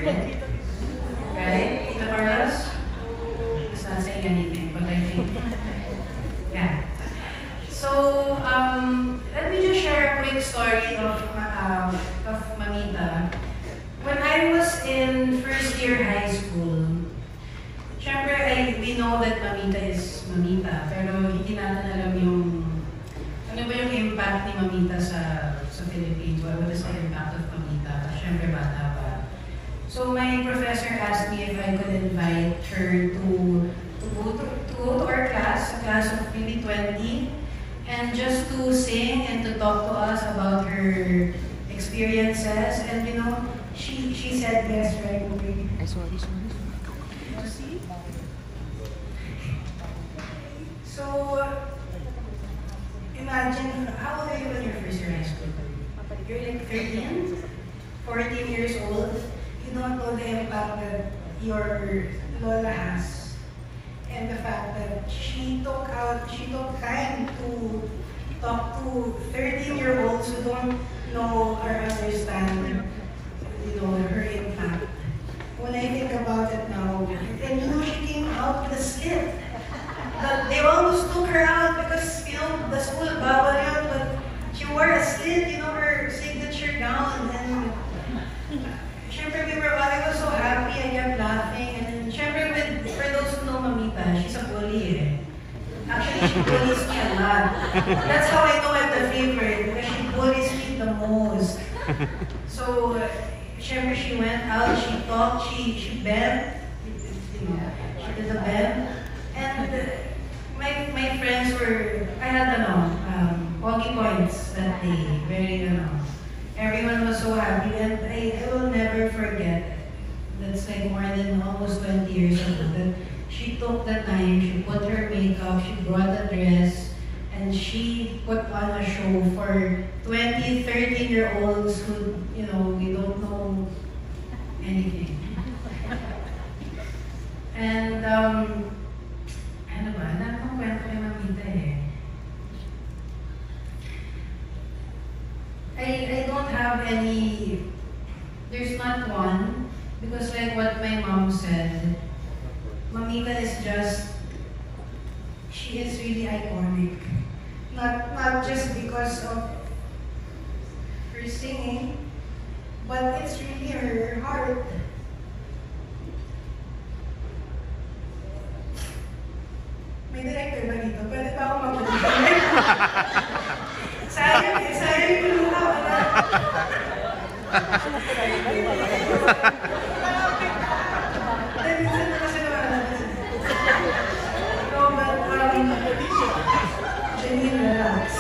it. Right? Tito Carlos? He's not saying anything, but I think, yeah. So, let me just share a quick story of Mamita. When I was in first year high school, syempre, we know that Mamita is Mamita, pero hindi natin alam yung, ano ba yung impact ni Mamita sa Philippines? What was the impact of Mamita? Syempre, bata pa. So my professor asked me if I could invite her to go to our class, a class of maybe 20, and just to sing and to talk to us about her experiences. And you know, she said yes right away. Sorry. So, imagine, how old are you when you're first year high school? You're like 13, 14 years old. You don't know the impact that your Lola has. And the fact that she took time to talk to 13-year-olds who don't know or understand, you know, her impact. When I think about it now, and you know, she came out with a skit. They almost took her out because, you know, the school bawal yun, but she wore a skit, you know, her signature gown, and syempre I was so happy, I kept laughing, and then syempre for those who know Mamita, she's a bully eh. Actually, she bullies me a lot. That's how I know I'm the favorite, because she bullies me the most. So, syempre she went out, she talked, she bent, you know, she did a bend, and my friends were, I had walking points that day, very, everyone was so happy, and I will never forget, that's like more than almost 20 years ago, that she took the time, she put her makeup, she brought a dress, and she put on a show for 20, 13-year-olds who, you know, we don't know anything. And, ano ba? Anong kwento kay Mamita eh? I don't have any, there's not one, because like what my mom said, Mamita is just, she is really iconic. Not just because of her singing, but it's really her heart. May director ba dito? Pwede ba ako mag-direct? Sayang yung luha. Minsan na kasi naman. No, but, Janine, relax.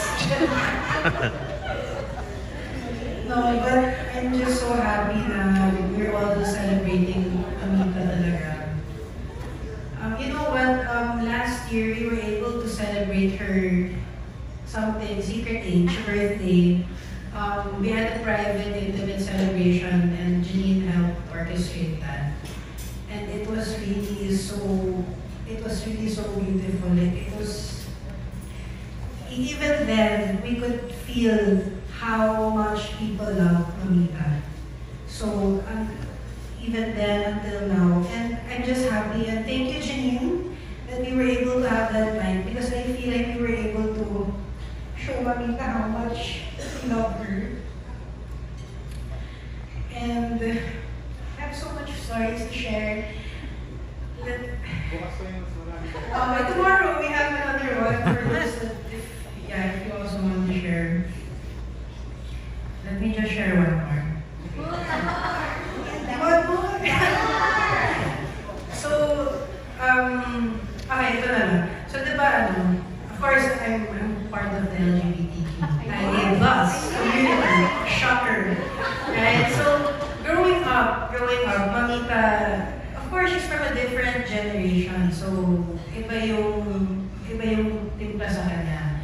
No, but I'm just so happy na we're all celebrating Mamita talaga. You know what, last year we were able to celebrate her something, secret age, birthday. We had a private, intimate celebration and Janine helped orchestrate that. And it was really so beautiful. Like it was, even then, we could feel how much people love Mamita. So, even then until now. And I'm just happy, and thank you, Janine, that we were able to have that night, because I feel like we were able to show Mamita how much we love her. And I have so much stories to share. Tomorrow we have another one for this. If you also want to share. Let me just share one more. So, okay, ito na lang. So, diba, of course, I'm part of the LGBTQIA+ community. Shocker. Right? So, growing up, Mamita, of course, she's from a different generation. So, iba yung timpla sa kanya.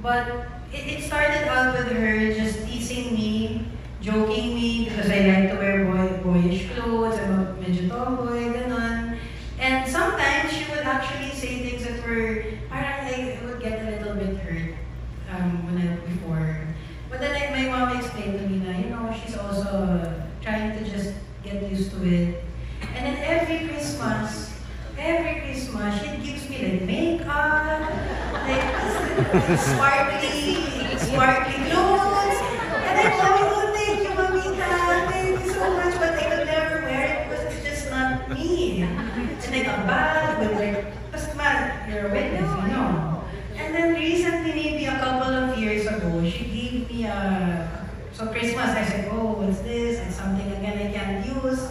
But, it started out with her just teasing me, joking me, because I like to wear boyish clothes, I'm a medyo tomboy, ganon. And sometimes she would actually say things that were, parang I would get a little bit hurt before. But then my mom explained to me na, you know, she's also trying to just get used used to it. And then every Christmas, she gives me like makeup, like sparkly clothes. And I go, oh, thank you, Mamita, thank you so much, but I could never wear it because it's just not me. And like a bag with like, you're a witness, you know. And then recently, maybe a couple of years ago, she gave me so Christmas, I said, oh, what's this? It's something again I can't use.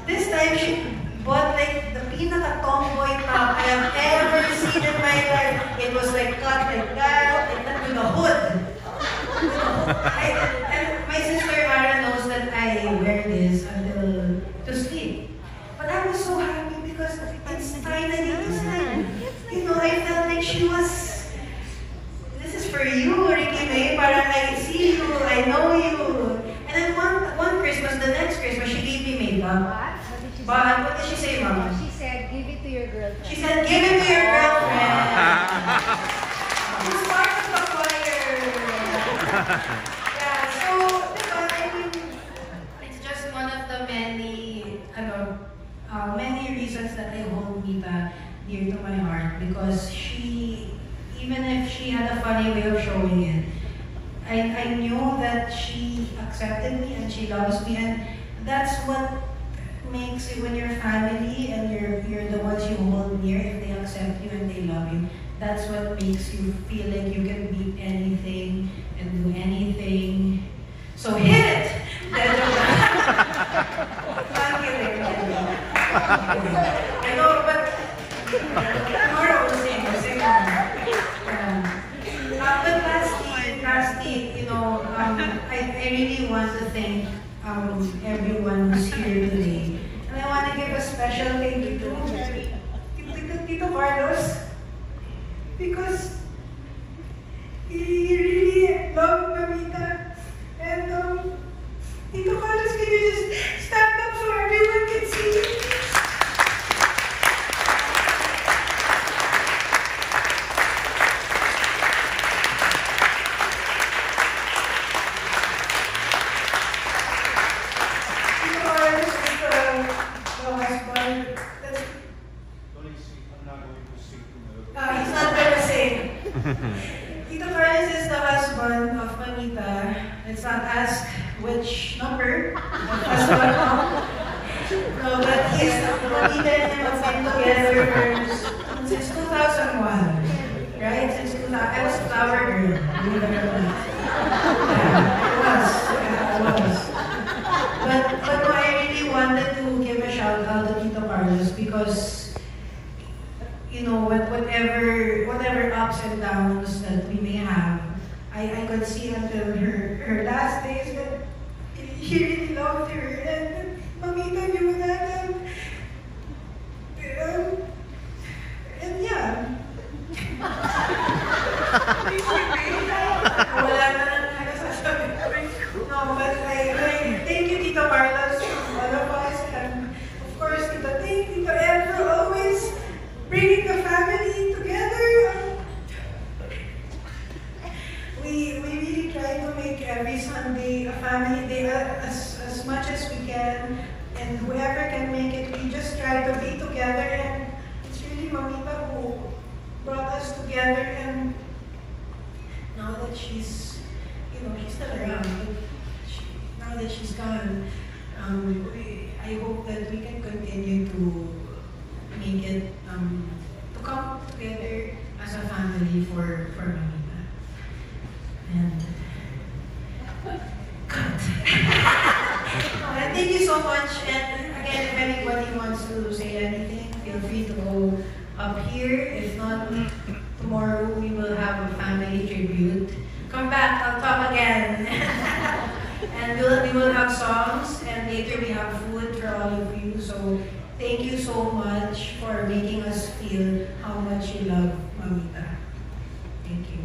This time, she bought like the pinaka-tomboy top I have ever seen in my life. It was like cut like that, with a hood. And my sister Ara knows that I wear this until to sleep. But I was so happy because it's finally, you know, I felt like she was, this is for you, Ricky May, parang I see you, I know you. And then one Christmas, the next Christmas, she gave me makeup. But what did she say, Mama? She said, give it to your girlfriend. She said, give it to your girlfriend. Who's part of the choir. Yeah, so, I mean, it's just one of the many, many reasons that I hold Mita dear to my heart, because she, even if she had a funny way of showing it, I knew that she accepted me and she loves me, and that's what makes it when you're family and you're the ones you hold near. If they accept you and they love you, that's what makes you feel like you can beat anything and do anything. So hit it! I know, but tomorrow we'll sing. But lastly, you know, I really want to thank everyone who's here today. And I want to give a special thank you to Tito Carlos, because he really loved Mamita. And Tito Carlos, can you just stand up so everyone can see you? Tito Carlos is the husband of Mamita. Let's not ask which number of husband. No, but Mamita and him have been together since 2001. Right? Since 2000. I was a flower girl. I was. But no, I really wanted to give a shout out to Tito Carlos because, you know, whatever ups and downs that we may have, I could see until her last days that he really loved her, and Mamita knew that, and yeah. Wala na nagsasabi. No, but I thank you, Tito Carlos, from all of us, and of course, Tito Ting, Tito Ed, for always bringing the family together. We really try to make every Sunday a family day as much as we can, and whoever can make it, we just try to be together. And it's really Mamita who brought us together. And now that she's, you know, she's still around, but now that she's gone, I hope that we can continue to make it, to come together as a family for Mamita. And God. Thank you so much. And again, if anybody wants to say anything, feel free to go up here. If not, tomorrow we will have a family tribute. Come back, I'll talk again. And we will have songs, and later we have food for all of you. So thank you so much for making us feel how much you love Mamita. Thank you.